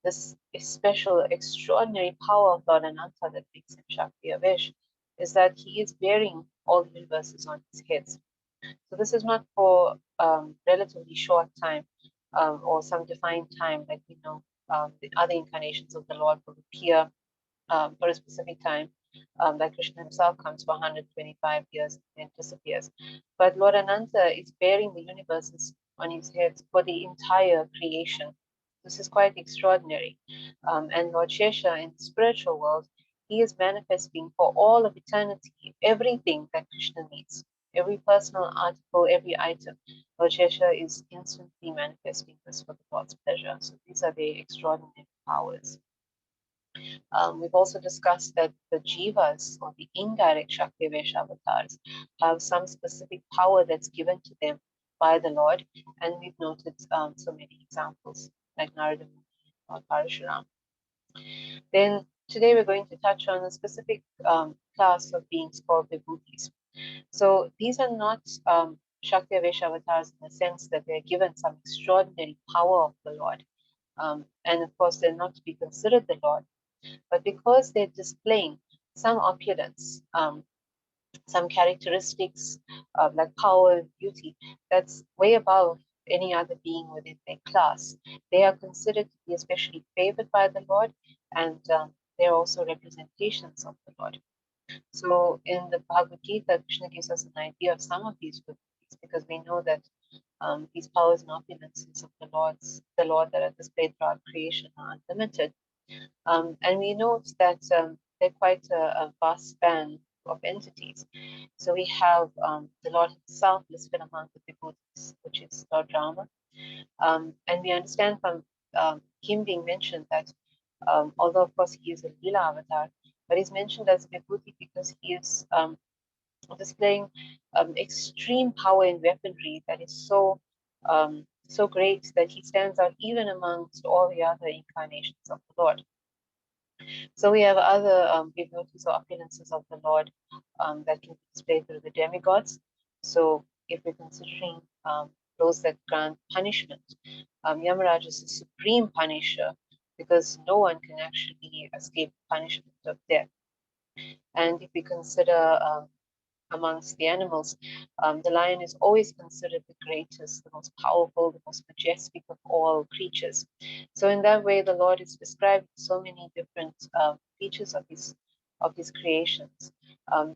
This special, extraordinary power of Lord Ananta that makes him Shakyavish is that he is bearing all the universes on his head. So this is not for relatively short time or some defined time, like we know the other incarnations of the Lord will appear for a specific time. Like Krishna himself comes for 125 years and then disappears. But Lord Ananta is bearing the universes on his head for the entire creation. This is quite extraordinary. And Lord Shesha in the spiritual world, he is manifesting for all of eternity everything that Krishna needs. Every personal article, every item, Lord Shesha is instantly manifesting this for the Lord's pleasure. So these are the extraordinary powers. We've also discussed that the jivas or the indirect Shakyavish avatars have some specific power that's given to them by the Lord, and we've noted so many examples like Narada or Parashuram. Then today we're going to touch on a specific class of beings called vibhutis. So these are not Shakyavish avatars in the sense that they're given some extraordinary power of the Lord. And of course, they're not to be considered the Lord, but because they're displaying some opulence, some characteristics like power and beauty that's way above any other being within their class, they are considered to be especially favored by the Lord, and they're also representations of the Lord. So in the Bhagavad Gita, Krishna gives us an idea of some of these qualities because we know that these powers and opulences of the Lord that are displayed throughout creation are unlimited. And we note that they're quite a vast span entities. So we have the Lord himself listed among the vibhutis, which is Lord Rama. And we understand from him being mentioned that although of course he is a Leela avatar, but he's mentioned as vibhuti because he is displaying extreme power in weaponry that is so great that he stands out even amongst all the other incarnations of the Lord. So we have other vibhutis or opulences of the Lord that can be displayed through the demigods. So if we're considering those that grant punishment, Yamaraj is the supreme punisher because no one can actually escape punishment of death. And if we consider amongst the animals, the lion is always considered the greatest, the most powerful, the most majestic of all creatures. So in that way, the Lord is described so many different features of his creations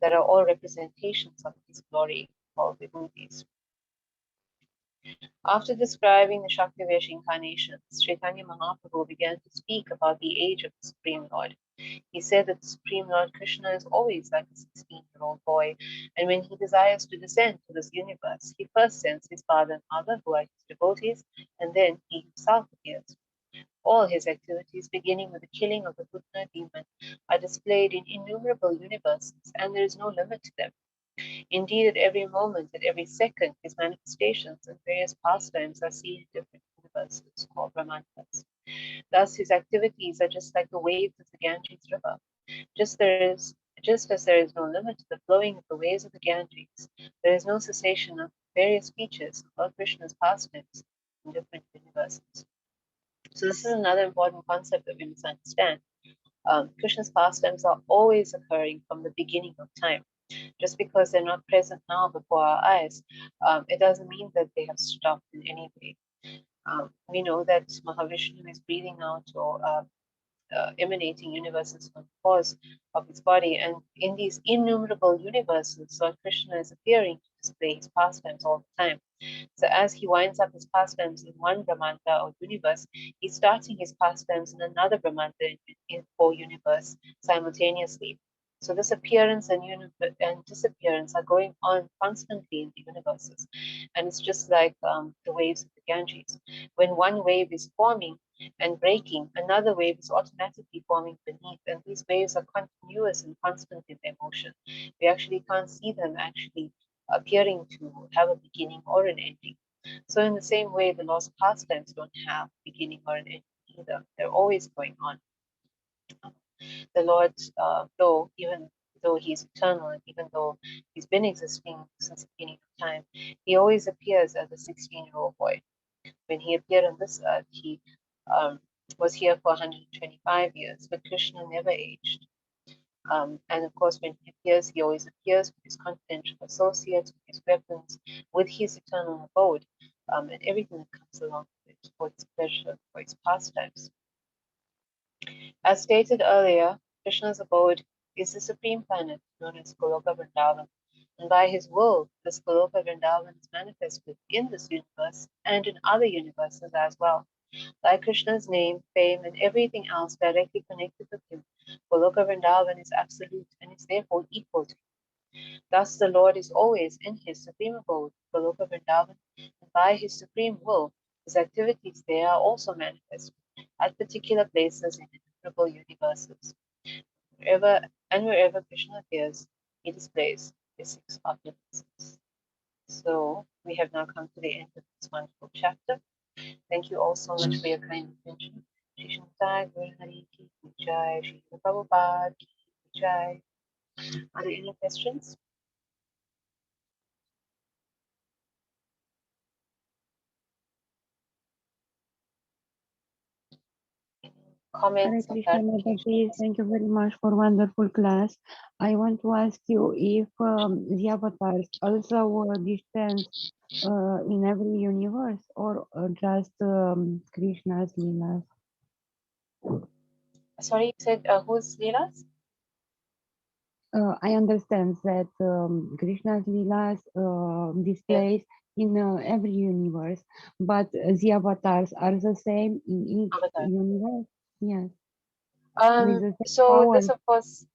that are all representations of his glory, called vibhutis. After describing the Shakyavish incarnations, Chaitanya Mahaprabhu began to speak about the age of the Supreme Lord. He said that the Supreme Lord Krishna is always like a 16-year-old boy, and when he desires to descend to this universe, he first sends his father and mother, who are his devotees, and then he himself appears. All his activities, beginning with the killing of the Putna demon, are displayed in innumerable universes, and there is no limit to them. Indeed, at every moment, at every second, his manifestations and various pastimes are seen in different universes called Brahmandas. Thus, his activities are just like the waves of the Ganges River. Just as there is no limit to the flowing of the waves of the Ganges, there is no cessation of various features of Lord Krishna's pastimes in different universes. So this is another important concept that we must understand. Krishna's pastimes are always occurring from the beginning of time. Just because they're not present now before our eyes, it doesn't mean that they have stopped in any way. We know that Mahavishnu is breathing out or emanating universes from the pores of his body, and in these innumerable universes, Lord Krishna is appearing to display his pastimes all the time. So as he winds up his pastimes in one Brahmanda or universe, he's starting his pastimes in another Brahmanda or universe simultaneously. So this appearance and disappearance are going on constantly in the universes. And it's just like the waves of the Ganges. When one wave is forming and breaking, another wave is automatically forming beneath. And these waves are continuous and constant in their motion. We actually can't see them actually appearing to have a beginning or an ending. So in the same way, the Lord's pastimes don't have beginning or an ending either. They're always going on. The Lord, even though he's eternal, and even though he's been existing since the beginning of time, he always appears as a 16-year-old boy. When he appeared on this earth, he was here for 125 years, but Krishna never aged. And of course, when he appears, he always appears with his confidential associates, with his weapons, with his eternal abode, and everything that comes along with it, for his pleasure, for his pastimes. As stated earlier, Krishna's abode is the supreme planet known as Goloka Vrindavan, and by his will, this Goloka Vrindavan is manifested in this universe and in other universes as well. Like Krishna's name, fame, and everything else directly connected with him, Goloka Vrindavan is absolute and is therefore equal to him. Thus, the Lord is always in his supreme abode, Goloka Vrindavan, and by his supreme will, his activities there are also manifested at particular places in innumerable universes. Wherever Krishna appears, he displays his 6 opulences. So we have now come to the end of this wonderful chapter. Thank you all so much for your kind attention. Shri Shantai Guru Hari Ki Jai, Shri Prabhupada Ki Jai. Are there any questions? Comments or clarifications? Thank you very much for wonderful class. I want to ask you if the avatars also descend in every universe or just Krishna's Leelas? Sorry, you said who's Leelas? I understand that Krishna's Leelas displays in every universe, but the avatars are the same in each Avatar. universe. Yes, with the same So power. this, of course,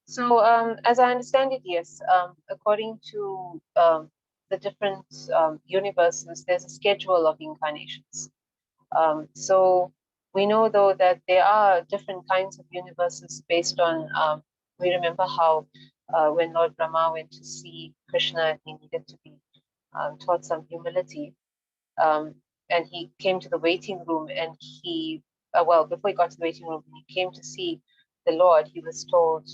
So as I understand it, yes, according to the different universes, there's a schedule of incarnations. So we know though that there are different kinds of universes based on, we remember how when Lord Brahma went to see Krishna, he needed to be taught some humility. And he came to the waiting room and he, well, before he got to the waiting room, he came to see the Lord. He was told,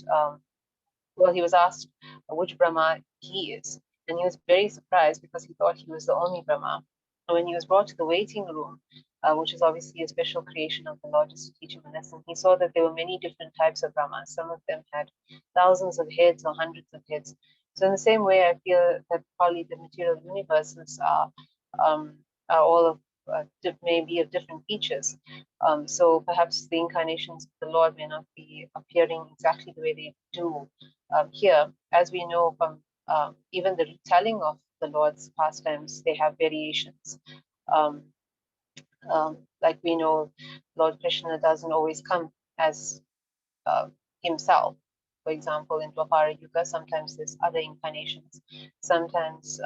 well, he was asked which Brahma he is. And he was very surprised because he thought he was the only Brahma. And when he was brought to the waiting room, which is obviously a special creation of the Lord just to teach him a lesson, he saw that there were many different types of Brahmas. Some of them had thousands of heads or hundreds of heads. So in the same way, I feel that probably the material universes are all of maybe of different features. So perhaps the incarnations of the Lord may not be appearing exactly the way they do here. As we know from even the retelling of the Lord's pastimes, they have variations. Um, like we know, Lord Krishna doesn't always come as himself. For example, in Dwapara Yuga, sometimes there's other incarnations. Sometimes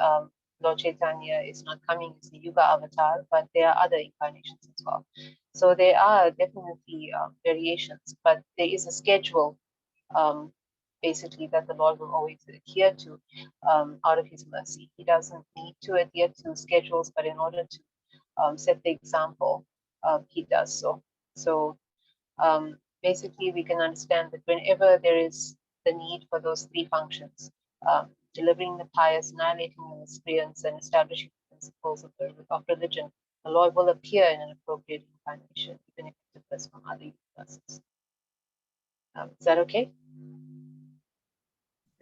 Lord Chaitanya is not coming as the Yuga avatar, but there are other incarnations as well. So there are definitely variations, but there is a schedule um, basically that the Lord will always adhere to out of his mercy. He doesn't need to adhere to schedules, but in order to set the example, he does so. So basically, we can understand that whenever there is the need for those three functions, delivering the pious, annihilating the miscreants, and establishing the principles of religion, the Lord will appear in an appropriate incarnation, even if it differs from other universes. Is that okay?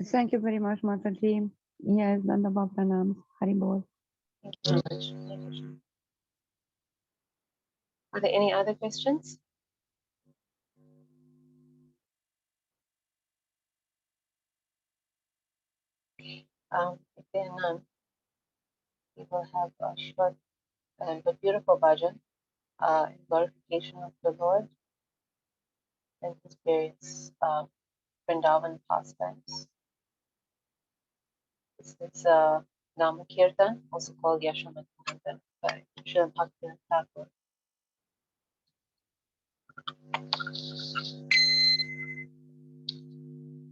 Thank you very much, Mataji. Yes, Dandava Pranams. Haribol. Thank you very much. Are there any other questions? If there are none, we will have a short but beautiful bhajan in glorification of the Lord and his various Vrindavan pastimes. This is Nama Kirtan, also called Yashoda Kirtan by Srila Bhaktivinoda Thakur.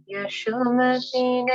Yashomati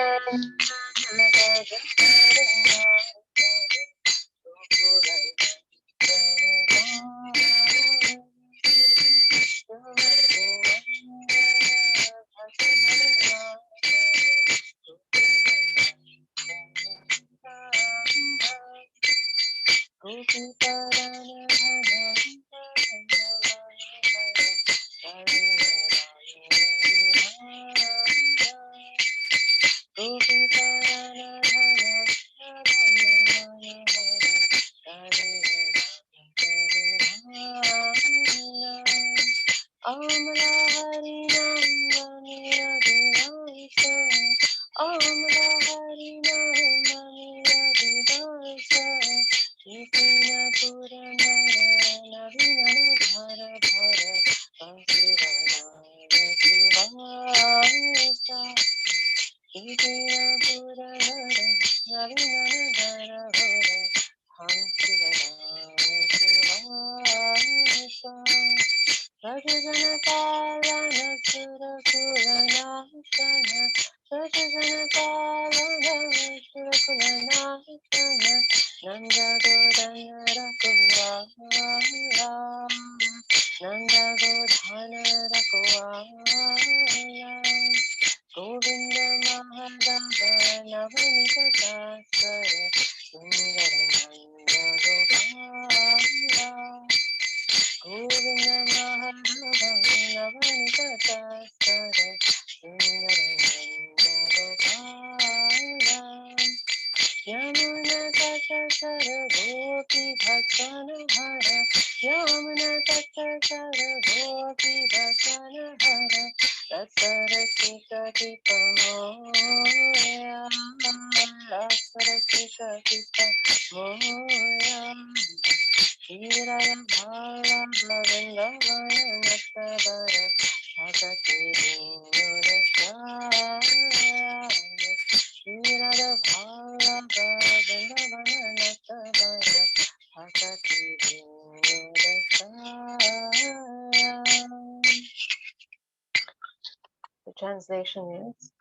translation is,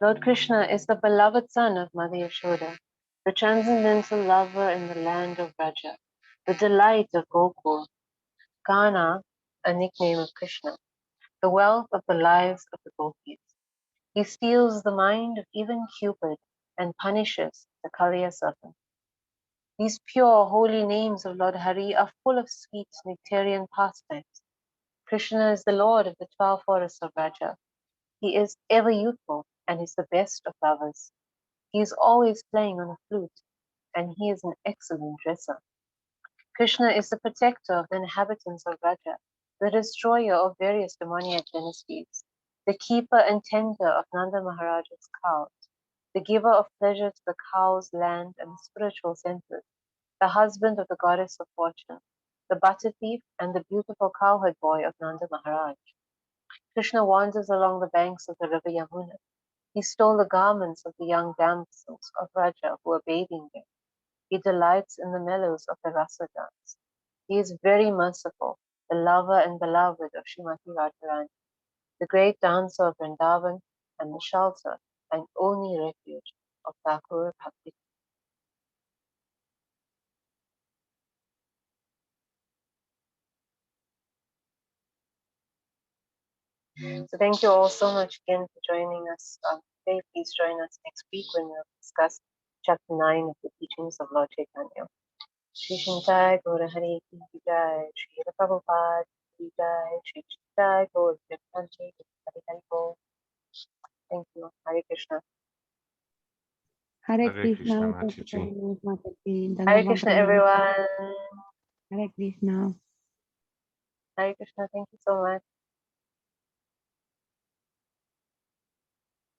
Lord Krishna is the beloved son of Mother Yashoda, the transcendental lover in the land of Vraja, the delight of Gokul, Kana, a nickname of Krishna, the wealth of the lives of the gopis. He steals the mind of even Cupid and punishes the Kaliya serpent. These pure, holy names of Lord Hari are full of sweet nectarian pastimes. Krishna is the Lord of the 12 forests of Vraja. He is ever youthful and is the best of lovers. He is always playing on a flute, and he is an excellent dresser. Krishna is the protector of the inhabitants of Vraja, the destroyer of various demoniac dynasties, the keeper and tender of Nanda Maharaj's cows, the giver of pleasure to the cows, land, and the spiritual centers, the husband of the goddess of fortune, the butter thief, and the beautiful cowherd boy of Nanda Maharaj. Krishna wanders along the banks of the river Yamuna. He stole the garments of the young damsels of Vraja who were bathing there. He delights in the mellows of the rasa dance. He is very merciful, the lover and beloved of Srimati Radharani, the great dancer of Vrindavan, and the shelter and only refuge of Thakur Bhakti. So thank you all so much again for joining us today. Please join us next week when we'll discuss chapter 9 of the teachings of Lord Chaitanya. Shri Shantai Gaura Hari Ki Jai, Shri Prabhupada Ki Jai, Shri Shantai Gaura Hari Hari Bol. Thank you. Hare Krishna. Hare Hare Krishna, Krishna, thank you Mataji. very much, Mataji. Hare Dhanavad Krishna, Pranam. everyone. Hare Krishna. Hare Krishna. Thank you so much.